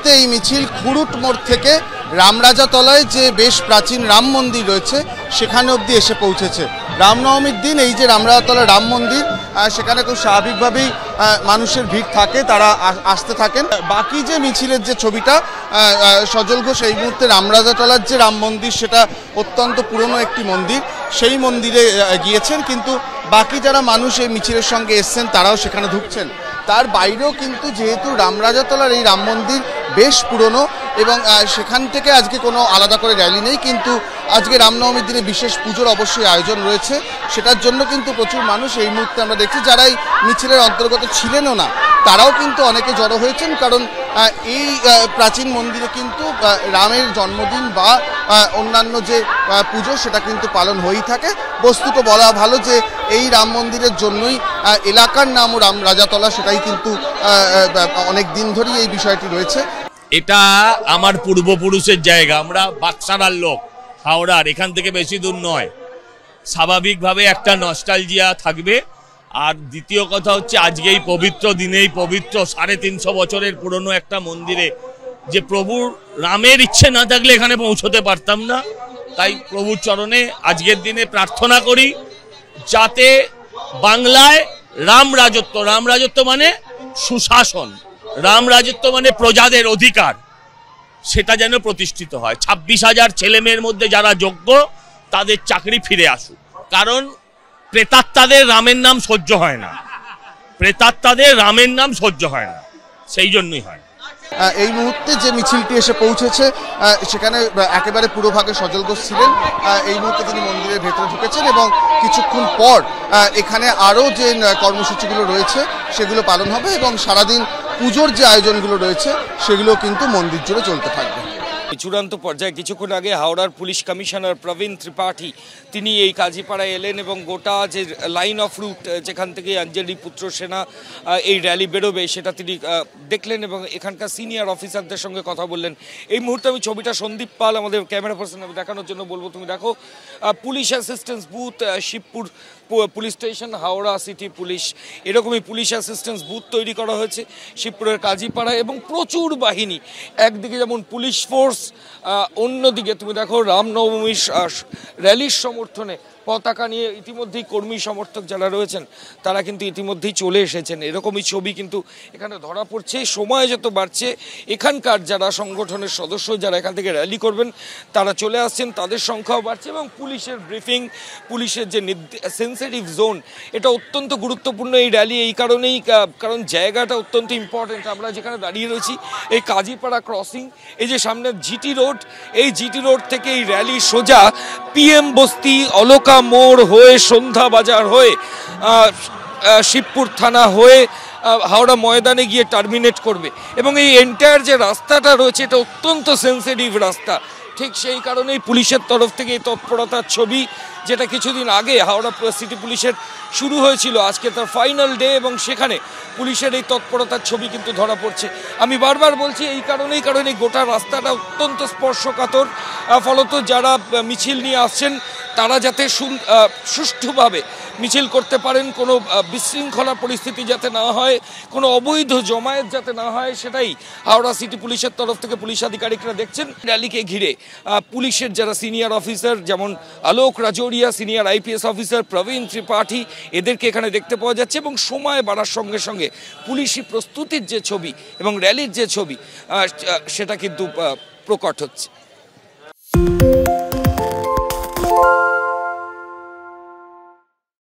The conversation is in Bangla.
মুহূর্তে এই মিছিল খুরুট মোড় থেকে রামরাজাতলায় যে বেশ প্রাচীন রাম মন্দির রয়েছে সেখানে অবধি এসে পৌঁছেছে। রামনবমীর দিন এই যে রামরাজাতলা রাম মন্দির, সেখানে খুব স্বাভাবিকভাবেই মানুষের ভিড় থাকে, তারা আসতে থাকেন। বাকি যে মিছিলের যে ছবিটা, সজল ঘোষ এই মুহূর্তে রামরাজাতলার যে রাম মন্দির, সেটা অত্যন্ত পুরনো একটি মন্দির, সেই মন্দিরে গিয়েছেন। কিন্তু বাকি যারা মানুষ এই মিছিলের সঙ্গে এসছেন তারাও সেখানে ঢুকছেন। তার বাইরেও কিন্তু যেহেতু রামরাজাতলার এই রাম মন্দির বেশ পুরনো এবং সেখান থেকে আজকে কোনো আলাদা করে র্যালি নেই, কিন্তু আজকে রামনবমীর দিনে বিশেষ পুজোর অবশ্যই আয়োজন রয়েছে। সেটার জন্য কিন্তু প্রচুর মানুষ এই মুহূর্তে আমরা দেখছি, যারা এই মিছিলের অন্তর্গত ছিলেনও না তারাও কিন্তু অনেকে জড়ো হয়েছেন। কারণ এই প্রাচীন মন্দিরে কিন্তু রামের জন্মদিন বা অন্যান্য যে পুজো সেটা কিন্তু পালন হয়েই থাকে। বস্তুত বলা ভালো যে এই রাম মন্দিরের জন্যই এলাকার নামও রামরাজাতলা, সেটাই কিন্তু অনেক দিন ধরেই এই বিষয়টি রয়েছে। এটা আমার পূর্বপুরুষের জায়গা, আমরা বাক্সারার লোক, হাওড়ার, এখান থেকে বেশি দূর নয়। স্বাভাবিকভাবে একটা নস্টালজিয়া থাকবে। আর দ্বিতীয় কথা হচ্ছে আজকে এই পবিত্র দিনেই পবিত্র 350 বছরের পুরনো একটা মন্দিরে যে প্রভুর রামের ইচ্ছে না থাকলে এখানে পৌঁছতে পারতাম না। তাই প্রভুর চরণে আজকের দিনে প্রার্থনা করি যাতে বাংলায় রামরাজত্ব মানে সুশাসন, রামরাজত্ব মানে প্রজাদের অধিকার, সেটা যেন প্রতিষ্ঠিত হয়। 26,000 ছেলেমেয়ের মধ্যে যারা যোগ্য তাদের চাকরি ফিরে আসুক। কারণ প্রেতাত্মাদের রামের নাম সহ্য হয় না, প্রেতাত্মাদের রামের নাম সহ্য হয় না, সেই জন্যই হয়। এই মুহূর্তে যে মিছিলটি এসে পৌঁছেছে সেখানে একেবারে পুরোভাগে সজল ঘোষ ছিলেন। এই মুহূর্তে তিনি মন্দিরের ভেতরে ঢুকেছেন এবং কিছুক্ষণ পর এখানে আরও যে কর্মসূচিগুলো রয়েছে সেগুলো পালন হবে এবং সারাদিন পুজোর যে আয়োজনগুলো রয়েছে সেগুলো কিন্তু মন্দির জুড়ে চলতে থাকবে। চূড়ান্ত পর্যায়ে কিছুক্ষণ আগে হাওড়ার পুলিশ কমিশনার প্রবীণ ত্রিপাঠী তিনি এই কাজীপাড়ায় এলেন এবং গোটা যে লাইন অফ রুট যেখান থেকে অঞ্জলি পুত্র সেনা এই র্যালি বেরোবে সেটা তিনি দেখলেন এবং এখানকার সিনিয়র অফিসারদের সঙ্গে কথা বললেন। এই মুহূর্তে আমি ছবিটা সন্দীপ পাল আমাদের ক্যামেরা পার্সন দেখানোর জন্য বলবো। তুমি দেখো police assistance booth, Shibpur police station, Howrah city police, এরকমই পুলিশ অ্যাসিস্ট্যান্স বুথ তৈরি করা হয়েছে শিবপুরের কাজীপাড়ায় এবং প্রচুর বাহিনী, একদিকে যেমন পুলিশ ফোর্স, অন্যদিকে তুমি দেখো রামনবমীর র্যালির সমর্থনে পতাকা নিয়ে ইতিমধ্যেই কর্মী সমর্থক যারা রয়েছেন তারা কিন্তু ইতিমধ্যেই চলে এসেছেন। এরকমই ছবি কিন্তু এখানে ধরা পড়ছে। সময় যত বাড়ছে এখানকার যারা সংগঠনের সদস্য যারা এখান থেকে র্যালি করবেন তারা চলে আসছেন, তাদের সংখ্যাও বাড়ছে এবং পুলিশের ব্রিফিং, পুলিশের যে সেন্সিটিভ জোন, এটা অত্যন্ত গুরুত্বপূর্ণ এই র্যালি এই কারণেই, কারণ জায়গাটা অত্যন্ত ইম্পর্টেন্ট। আমরা যেখানে দাঁড়িয়ে রয়েছি এই কাজীপাড়া ক্রসিং, এই যে সামনে জিটি রোড, এই জিটি রোড থেকে এই র্যালি সোজা পিএম বস্তি, অলকা মোড় হয়ে, সন্ধ্যা বাজার হয়ে, শিবপুর থানা হয়ে হাওড়া ময়দানে গিয়ে টার্মিনেট করবে এবং এই এন্টায়ার যে রাস্তাটা রয়েছে এটা অত্যন্ত সেন্সিটিভ রাস্তা। ঠিক সেই কারণেই পুলিশের তরফ থেকে এই তৎপরতার ছবি, যেটা কিছুদিন আগে হাওড়া সিটি পুলিশের শুরু হয়েছিল, আজকে তার ফাইনাল ডে এবং সেখানে পুলিশের এই তৎপরতার ছবি কিন্তু ধরা পড়ছে। আমি বারবার বলছি এই কারণেই, কারণ এই গোটা রাস্তাটা অত্যন্ত স্পর্শকাতর। ফলত যারা মিছিল নিয়ে আসছেন তারা যাতে সুষ্ঠুভাবে মিছিল করতে পারেন, কোনো বিশৃঙ্খলা পরিস্থিতি যাতে না হয়, কোনো অবৈধ জমায়েত যাতে না হয়, সেটাই হাওড়া সিটি পুলিশের তরফ থেকে পুলিশ আধিকারিকরা দেখছেন। র্যালিকে ঘিরে পুলিশের যারা সিনিয়র অফিসার যেমন আলোক রাজৌরিয়া, সিনিয়র আইপিএস অফিসার প্রবীণ ত্রিপাঠী, এদেরকে এখানে দেখতে পাওয়া যাচ্ছে এবং সময় বাড়ার সঙ্গে সঙ্গে পুলিশি প্রস্তুতির যে ছবি এবং র্যালির যে ছবি সেটা কিন্তু প্রকট হচ্ছে।